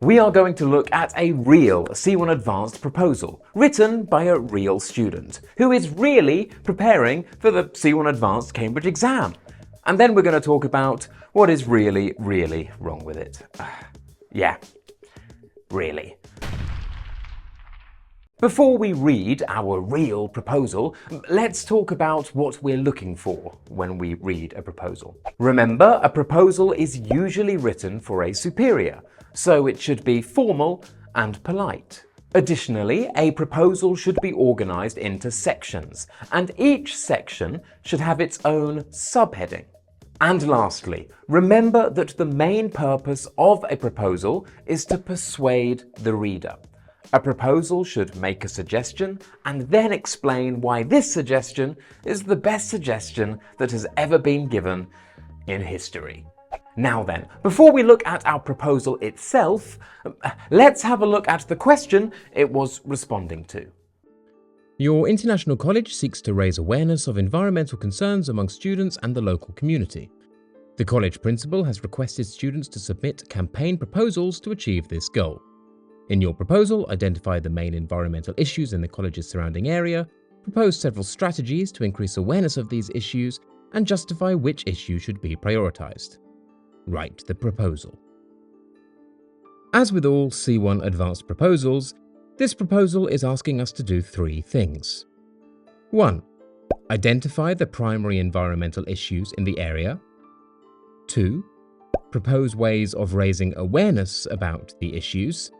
We are going to look at a real C1 Advanced proposal written by a real student who is really preparing for the C1 Advanced Cambridge exam. And then we're going to talk about what is really, really wrong with it. Yeah, really. Before we read our real proposal, let's talk about what we're looking for when we read a proposal. Remember, a proposal is usually written for a superior, so it should be formal and polite. Additionally, a proposal should be organized into sections, and each section should have its own subheading. And lastly, remember that the main purpose of a proposal is to persuade the reader. A proposal should make a suggestion and then explain why this suggestion is the best suggestion that has ever been given in history. Now then, before we look at our proposal itself, let's have a look at the question it was responding to. Your international college seeks to raise awareness of environmental concerns among students and the local community. The college principal has requested students to submit campaign proposals to achieve this goal. In your proposal, identify the main environmental issues in the college's surrounding area, propose several strategies to increase awareness of these issues, and justify which issue should be prioritized. Write the proposal. As with all C1 Advanced proposals, this proposal is asking us to do three things. 1. Identify the primary environmental issues in the area. 2. Propose ways of raising awareness about the issues.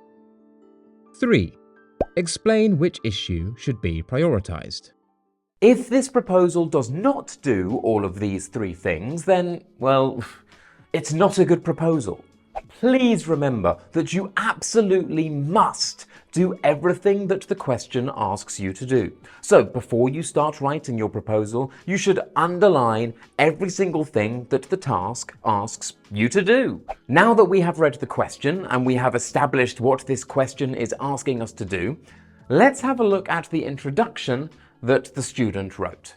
3. Explain which issue should be prioritized. If this proposal does not do all of these three things, then, well, it's not a good proposal. Please remember that you absolutely must do everything that the question asks you to do. So before you start writing your proposal, you should underline every single thing that the task asks you to do. Now that we have read the question and we have established what this question is asking us to do, let's have a look at the introduction that the student wrote.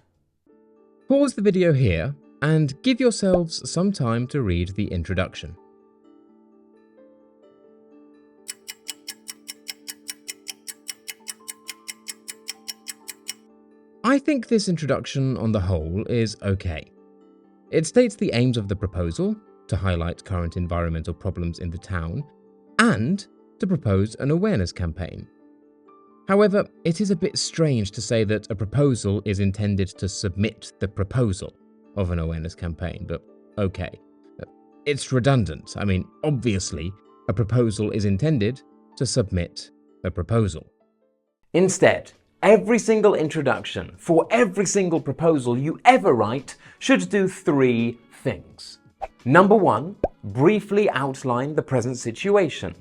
Pause the video here and give yourselves some time to read the introduction. I think this introduction on the whole is okay. It states the aims of the proposal, to highlight current environmental problems in the town, and to propose an awareness campaign. However, it is a bit strange to say that a proposal is intended to submit the proposal of an awareness campaign, but okay. It's redundant. I mean, obviously, a proposal is intended to submit a proposal. Instead, every single introduction for every single proposal you ever write should do three things. Number 1, briefly outline the present situation.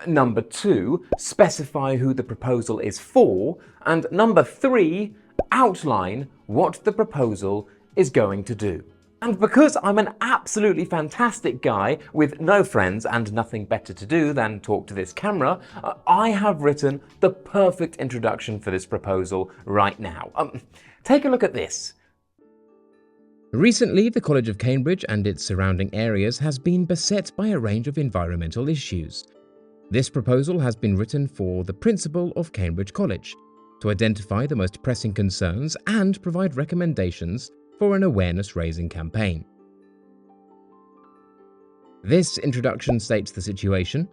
Number 2, specify who the proposal is for. And number 3, outline what the proposal is going to do. And because I'm an absolutely fantastic guy with no friends and nothing better to do than talk to this camera, I have written the perfect introduction for this proposal right now. Take a look at this. Recently, the College of Cambridge and its surrounding areas has been beset by a range of environmental issues. This proposal has been written for the principal of Cambridge College to identify the most pressing concerns and provide recommendations for an awareness-raising campaign. This introduction states the situation,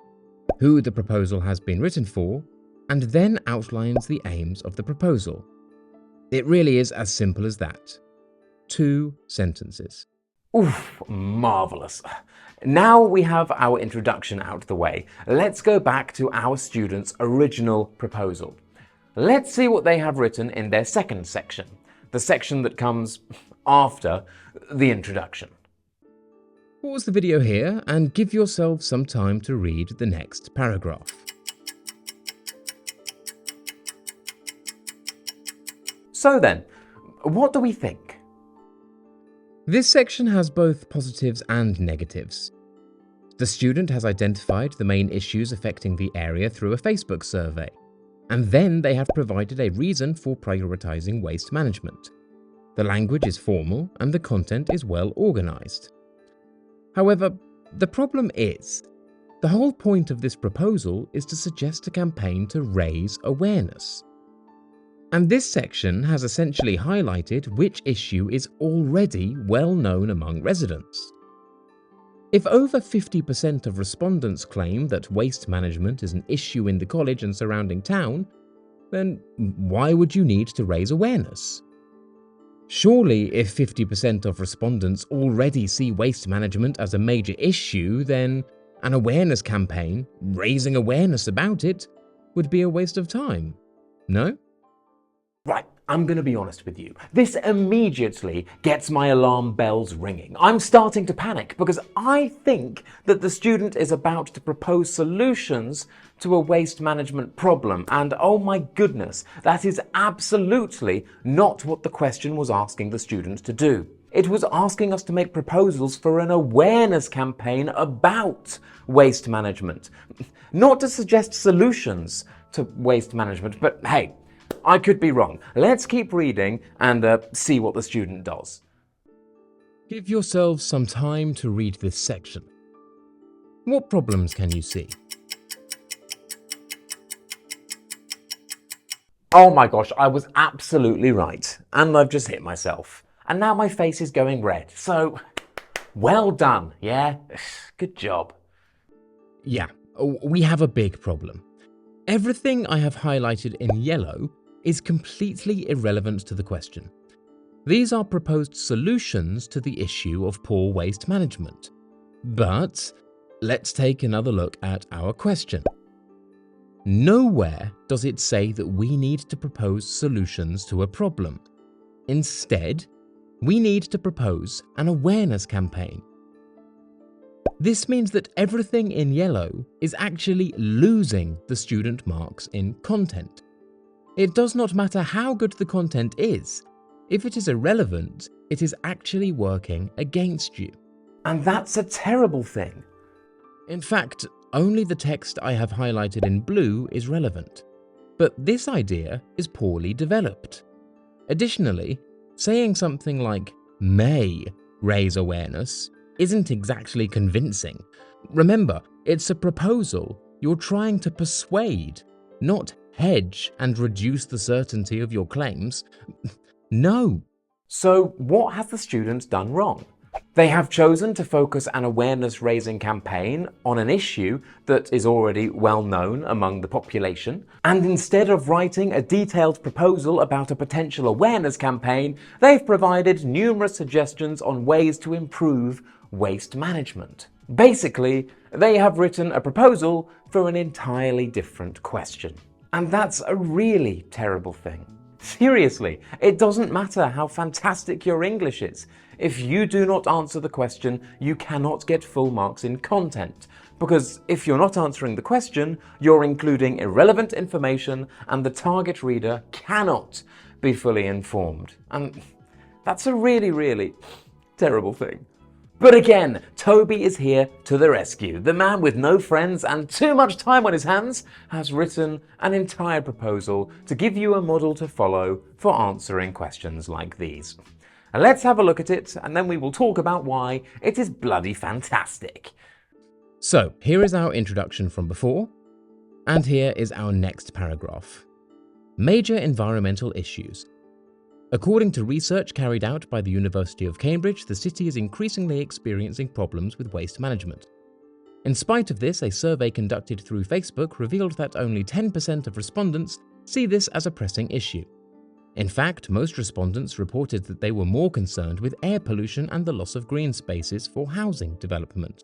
who the proposal has been written for, and then outlines the aims of the proposal. It really is as simple as that. 2 sentences. Oof, marvellous. Now we have our introduction out the way, let's go back to our students' original proposal. Let's see what they have written in their second section, the section that comes after the introduction. Pause the video here and give yourself some time to read the next paragraph. So then, what do we think? This section has both positives and negatives. The student has identified the main issues affecting the area through a Facebook survey, and then they have provided a reason for prioritizing waste management. The language is formal and the content is well organized. However, the problem is The whole point of this proposal is to suggest a campaign to raise awareness. And this section has essentially highlighted which issue is already well known among residents. If over 50% of respondents claim that waste management is an issue in the college and surrounding town, then why would you need to raise awareness? Surely, if 50% of respondents already see waste management as a major issue, then an awareness campaign, raising awareness about it, would be a waste of time, no? Right, I'm going to be honest with you. This immediately gets my alarm bells ringing. I'm starting to panic because I think that the student is about to propose solutions to a waste management problem. And oh my goodness, that is absolutely not what the question was asking the student to do. It was asking us to make proposals for an awareness campaign about waste management. Not to suggest solutions to waste management, but hey, I could be wrong. Let's keep reading and see what the student does. Give yourselves some time to read this section. What problems can you see? Oh my gosh, I was absolutely right. And I've just hit myself. And now my face is going red. So, well done, yeah? Good job. Yeah, we have a big problem. Everything I have highlighted in yellow is completely irrelevant to the question. These are proposed solutions to the issue of poor waste management. But let's take another look at our question. Nowhere does it say that we need to propose solutions to a problem. Instead, we need to propose an awareness campaign. This means that everything in yellow is actually losing the student marks in content. It does not matter how good the content is. If it is irrelevant, it is actually working against you. And that's a terrible thing. In fact, only the text I have highlighted in blue is relevant. But this idea is poorly developed. Additionally, saying something like may raise awareness isn't exactly convincing. Remember, it's a proposal. You're trying to persuade, not hedge and reduce the certainty of your claims. No. So what has the student done wrong? They have chosen to focus an awareness-raising campaign on an issue that is already well known among the population, and instead of writing a detailed proposal about a potential awareness campaign, they've provided numerous suggestions on ways to improve waste management. Basically, they have written a proposal for an entirely different question. And that's a really terrible thing. Seriously, it doesn't matter how fantastic your English is. If you do not answer the question, you cannot get full marks in content. Because if you're not answering the question, you're including irrelevant information and the target reader cannot be fully informed. And that's a really, really terrible thing. But again, Toby is here to the rescue. The man with no friends and too much time on his hands has written an entire proposal to give you a model to follow for answering questions like these. And let's have a look at it, and then we will talk about why it is bloody fantastic. So, here is our introduction from before, and here is our next paragraph. Major environmental issues. According to research carried out by the University of Cambridge, the city is increasingly experiencing problems with waste management. In spite of this, a survey conducted through Facebook revealed that only 10% of respondents see this as a pressing issue. In fact, most respondents reported that they were more concerned with air pollution and the loss of green spaces for housing development.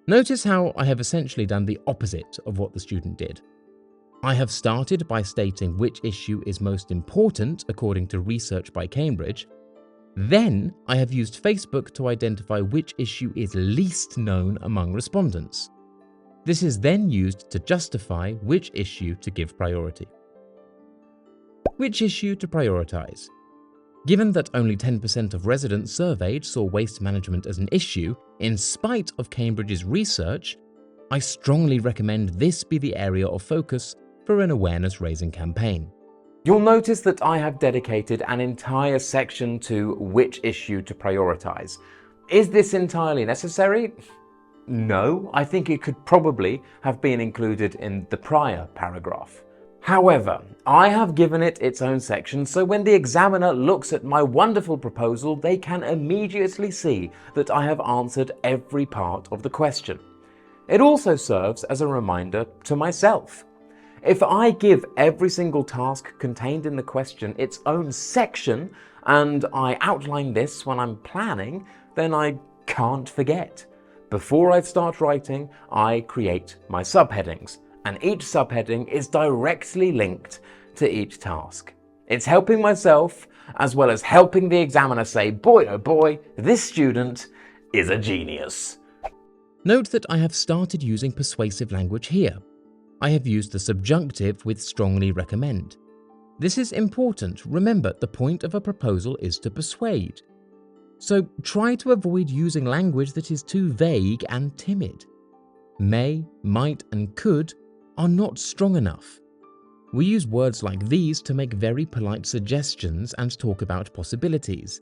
Notice how I have essentially done the opposite of what the student did. I have started by stating which issue is most important according to research by Cambridge. Then I have used Facebook to identify which issue is least known among respondents. This is then used to justify which issue to give priority. Which issue to prioritize? Given that only 10% of residents surveyed saw waste management as an issue, in spite of Cambridge's research, I strongly recommend this be the area of focus for an awareness-raising campaign. You'll notice that I have dedicated an entire section to which issue to prioritize. Is this entirely necessary? No, I think it could probably have been included in the prior paragraph. However, I have given it its own section, so when the examiner looks at my wonderful proposal, they can immediately see that I have answered every part of the question. It also serves as a reminder to myself. If I give every single task contained in the question its own section, and I outline this when I'm planning, then I can't forget. Before I start writing, I create my subheadings, and each subheading is directly linked to each task. It's helping myself, as well as helping the examiner say, boy oh boy, this student is a genius. Note that I have started using persuasive language here. I have used the subjunctive with strongly recommend. This is important. Remember, the point of a proposal is to persuade. So try to avoid using language that is too vague and timid. May, might, and could are not strong enough. We use words like these to make very polite suggestions and talk about possibilities.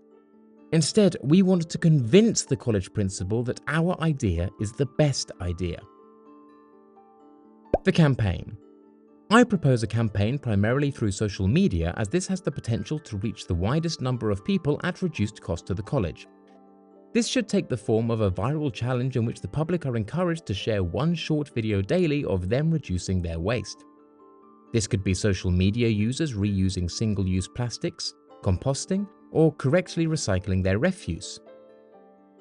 Instead, we want to convince the college principal that our idea is the best idea. The campaign. I propose a campaign primarily through social media, as this has the potential to reach the widest number of people at reduced cost to the college. This should take the form of a viral challenge in which the public are encouraged to share one short video daily of them reducing their waste. This could be social media users reusing single-use plastics, composting, or correctly recycling their refuse.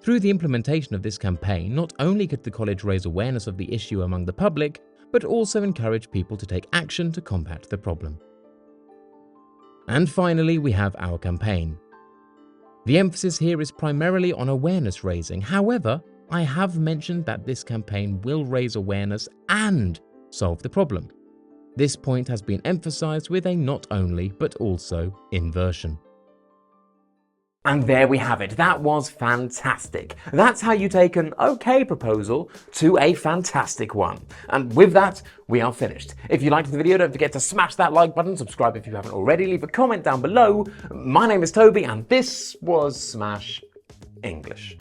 Through the implementation of this campaign, not only could the college raise awareness of the issue among the public, but also encourage people to take action to combat the problem. And finally, we have our campaign. The emphasis here is primarily on awareness raising. However, I have mentioned that this campaign will raise awareness and solve the problem. This point has been emphasized with a not only, but also inversion. And there we have it. That was fantastic. That's how you take an okay proposal to a fantastic one. And with that, we are finished. If you liked the video, don't forget to smash that like button, subscribe if you haven't already, leave a comment down below. My name is Toby, and this was Smash English.